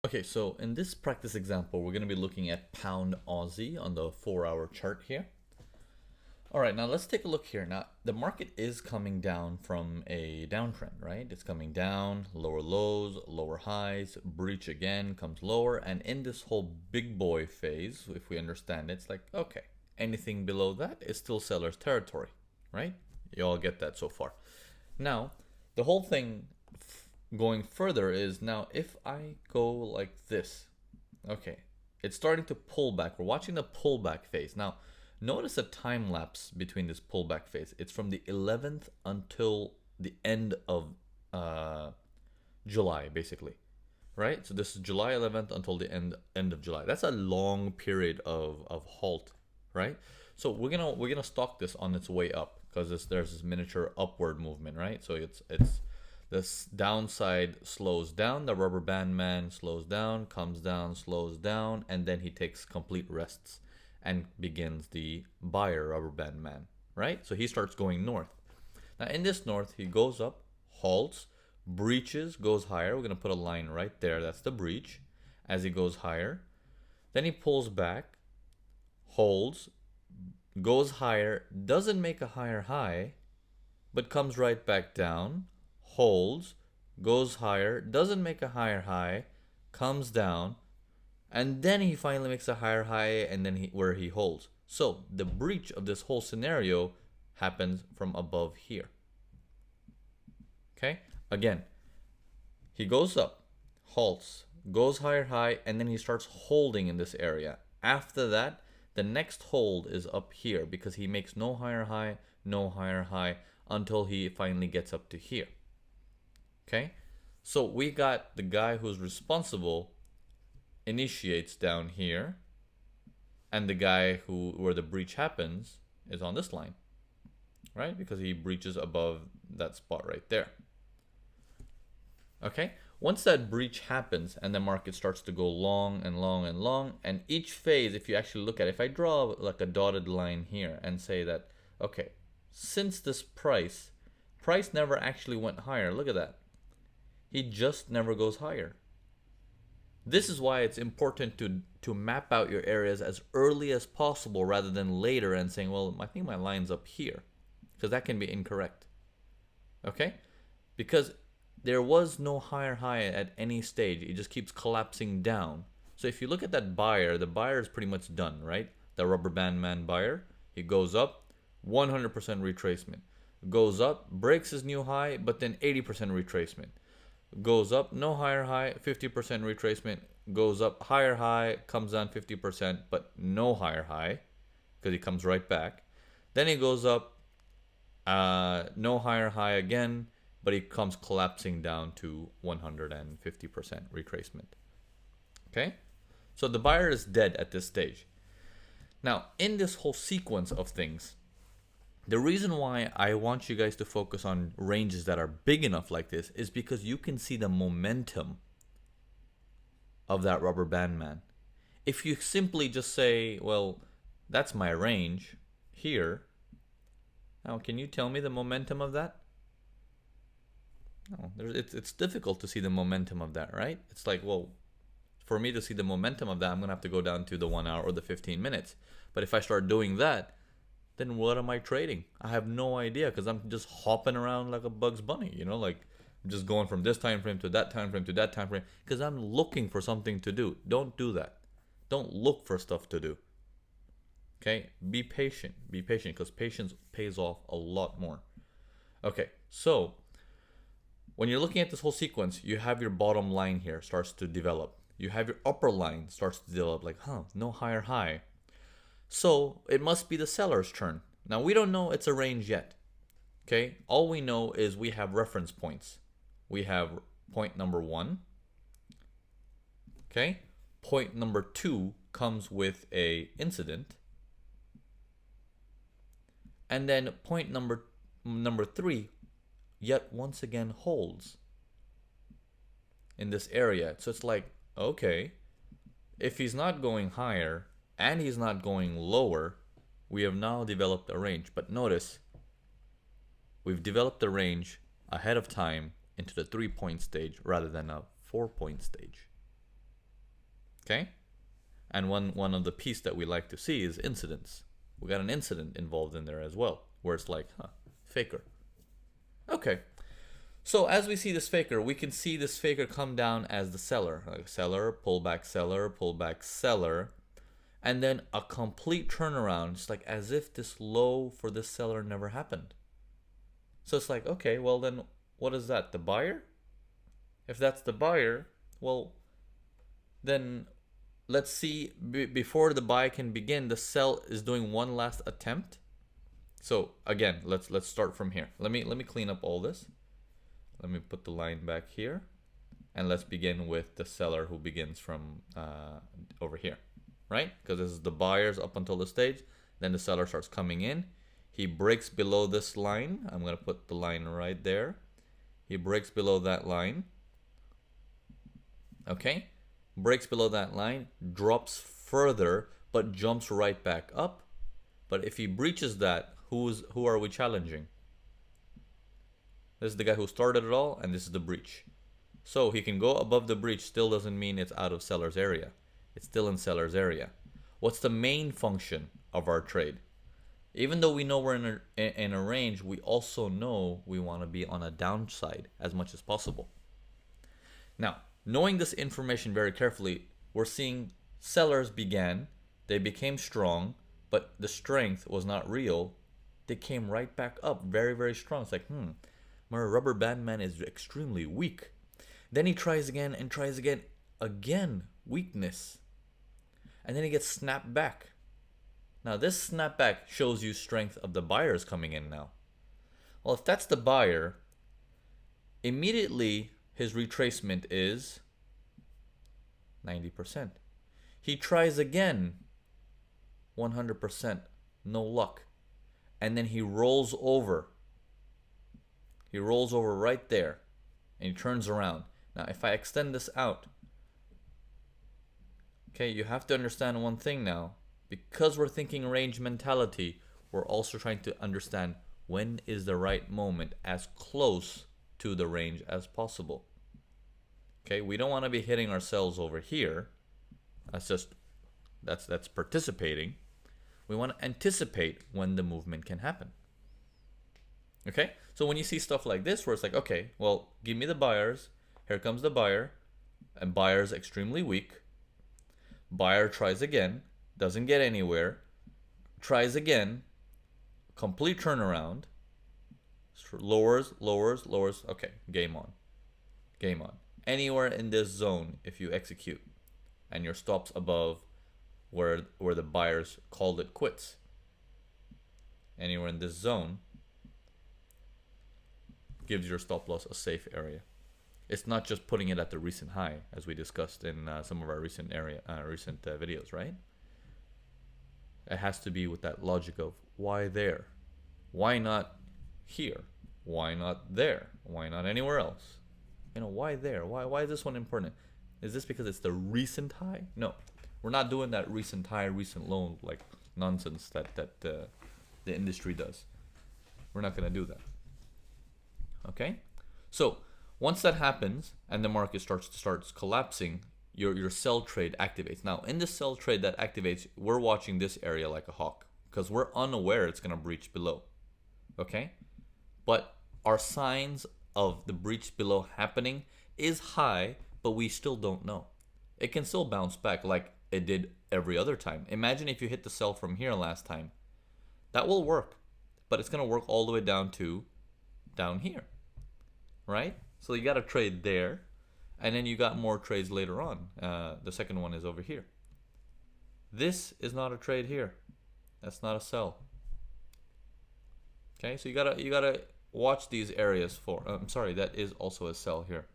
Okay, so in this practice example, we're going to be looking at pound Aussie on the 4-hour chart here. All right, now let's take a look here. Now, the market is coming down from a downtrend, right? It's coming down, lower lows, lower highs, breach again, comes lower. And in this whole big boy phase, if we understand it, it's like, okay, anything below that is still seller's territory, right? You all get that so far. Now, the whole thing going further is now if I go like this, okay, it's starting to pull back. We're watching the pullback phase. Now, notice a time lapse between this pullback phase. It's from the 11th until the end of July, basically, right? So this is July 11th until the end of July. That's a long period of halt, right? So we're gonna stock this on its way up because there's this miniature upward movement, right? So it's this downside slows down, the rubber band man slows down, comes down, slows down, and then he takes complete rests and begins the buyer rubber band man, right? So he starts going north. Now in this north, he goes up, halts, breaches, goes higher. We're gonna put a line right there. That's the breach as he goes higher. Then he pulls back, holds, goes higher, doesn't make a higher high, but comes right back down, holds, goes higher, doesn't make a higher high, comes down, and then he finally makes a higher high, and then where he holds. So the breach of this whole scenario happens from above here. Okay? Again, he goes up, halts, goes higher high, and then he starts holding in this area. After that, the next hold is up here because he makes no higher high, no higher high until he finally gets up to here. Okay? So we got the guy who's responsible initiates down here, and the guy where the breach happens is on this line, right? Because he breaches above that spot right there. Okay? Once that breach happens and the market starts to go long and long and long, and each phase, if you actually look at it, if I draw like a dotted line here and say that, okay, since this price never actually went higher, look at that. He just never goes higher. This is why it's important to map out your areas as early as possible rather than later and saying, well, I think my line's up here, because that can be incorrect. Okay? Because there was no higher high at any stage. It just keeps collapsing down. So if you look at that buyer, the buyer is pretty much done, right? The rubber band man buyer, he goes up, 100% retracement. Goes up, breaks his new high, but then 80% retracement. Goes up, no higher high, 50% retracement. Goes up, higher high, comes down 50%, but no higher high, because he comes right back. Then he goes up, no higher high again, but he comes collapsing down to 150% retracement. Okay? So the buyer is dead at this stage. Now, in this whole sequence of things, the reason why I want you guys to focus on ranges that are big enough like this is because you can see the momentum of that rubber band man. If you simply just say, well, that's my range here, now can you tell me the momentum of that? No, it's difficult to see the momentum of that, right? It's like, well, for me to see the momentum of that, I'm going to have to go down to the 1 hour or the 15 minutes. But if I start doing that, then what am I trading? I have no idea because I'm just hopping around like a Bugs Bunny, like I'm just going from this time frame to that time frame to that time frame because I'm looking for something to do. Don't do that. Don't look for stuff to do. Okay? Be patient because patience pays off a lot more. Okay, so when you're looking at this whole sequence, you have your bottom line here starts to develop. You have your upper line starts to develop like, no higher high. So it must be the seller's turn. Now we don't know it's a range yet. Okay? All we know is we have reference points. We have point number 1. Okay? Point number 2 comes with a incident. And then point number 3 yet once again holds in this area. So it's like, okay, if he's not going higher and he's not going lower, we have now developed a range. But notice, we've developed a range ahead of time into the 3-point stage rather than a 4-point stage. Okay? And one of the piece that we like to see is incidents. We got an incident involved in there as well, where it's like, huh, faker. Okay. So as we see this faker, we can see this faker come down as the seller. Like seller, pullback, seller. And then a complete turnaround. It's like as if this low for this seller never happened. So it's like, okay, well then what is that? The buyer? If that's the buyer, well, then let's see, before the buy can begin, the sell is doing one last attempt. So again, let's start from here. Let me clean up all this. Let me put the line back here, and let's begin with the seller who begins from over here, right? Because this is the buyers up until the stage. Then the seller starts coming in. He breaks below this line. I'm gonna put the line right there. He breaks below that line. Okay, breaks below that line, drops further, but jumps right back up. But if he breaches that, who are we challenging? This is the guy who started it all, and this is the breach. So he can go above the breach, still doesn't mean it's out of seller's area. It's still in seller's area. What's the main function of our trade? Even though we know we're in a range, we also know we want to be on a downside as much as possible. Now, knowing this information very carefully, we're seeing sellers they became strong, but the strength was not real. They came right back up very, very strong. It's like, my rubber band man is extremely weak. Then he tries again and tries again. Again, weakness. And then he gets snapped back. Now this snapback shows you strength of the buyers coming in now. Well, if that's the buyer, immediately his retracement is 90%. He tries again, 100%, no luck. And then he rolls over. He rolls over right there, and he turns around. Now, if I extend this out, okay, you have to understand one thing now. Because we're thinking range mentality, we're also trying to understand when is the right moment as close to the range as possible. Okay, we don't want to be hitting ourselves over here. That's participating. We want to anticipate when the movement can happen. Okay, so when you see stuff like this where it's like, okay, well, give me the buyers. Here comes the buyer, and buyer's extremely weak. Buyer tries again, doesn't get anywhere. Tries again, complete turnaround. Lowers. Okay, game on. Game on. Anywhere in this zone, if you execute, and your stop's above where the buyers called it quits. Anywhere in this zone gives your stop loss a safe area. It's not just putting it at the recent high, as we discussed in some of our recent videos, right? It has to be with that logic of why there? Why not here? Why not there? Why not anywhere else? You know, why there? Why is this one important? Is this because it's the recent high? No, we're not doing that recent high, recent low like nonsense that the industry does. We're not going to do that. Okay, so once that happens and the market starts collapsing, your sell trade activates. Now, in the sell trade that activates, we're watching this area like a hawk because we're unaware it's going to breach below. Okay, but our signs of the breach below happening is high, but we still don't know. It can still bounce back like it did every other time. Imagine if you hit the sell from here last time. That will work, but it's going to work all the way down to down here, right? So you got to trade there, and then you got more trades later on. The second one is over here. This is not a trade here. That's not a sell. Okay, so you gotta watch these areas for. I'm sorry, that is also a sell here,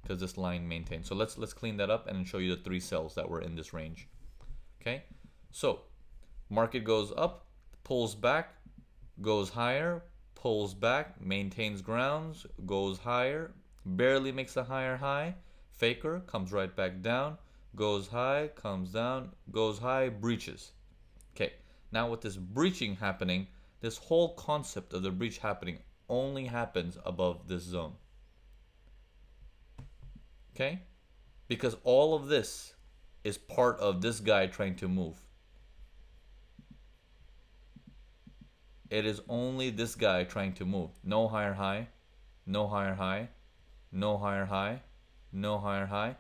because this line maintains. So let's clean that up and show you the 3 sells that were in this range. Okay, so market goes up, pulls back, goes higher, pulls back, maintains grounds, goes higher, barely makes a higher high, faker, comes right back down, goes high, comes down, goes high, breaches. Okay, now with this breaching happening, this whole concept of the breach happening only happens above this zone. Okay, because all of this is part of this guy trying to move. It is only this guy trying to move. No higher high, no higher high, no higher high, no higher high.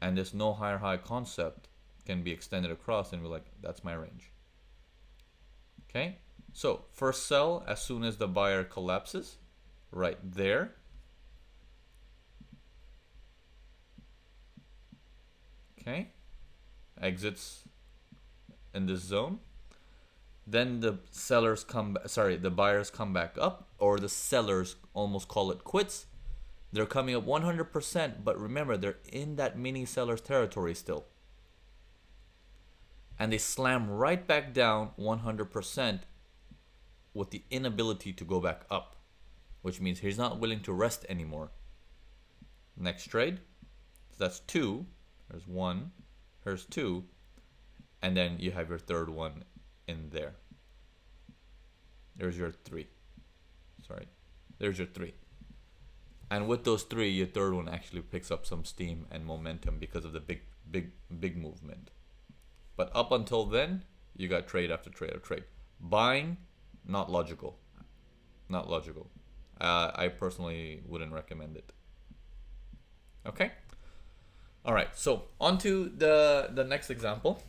And this no higher high concept can be extended across, and we're like, that's my range. Okay, so first sell as soon as the buyer collapses, right there. Okay, exits in this zone. Then the sellers the buyers come back up, or the sellers almost call it quits. They're coming up 100%, but remember, they're in that mini seller's territory still. And they slam right back down 100% with the inability to go back up, which means he's not willing to rest anymore. Next trade, so that's 2. There's 1, here's 2, and then you have your third one in there. There's your 3. Sorry, there's your 3. And with those 3, your third one actually picks up some steam and momentum because of the big movement. But up until then, you got trade after trade after trade. Buying, not logical. Not logical. I personally wouldn't recommend it. Okay? All right, so on to the next example.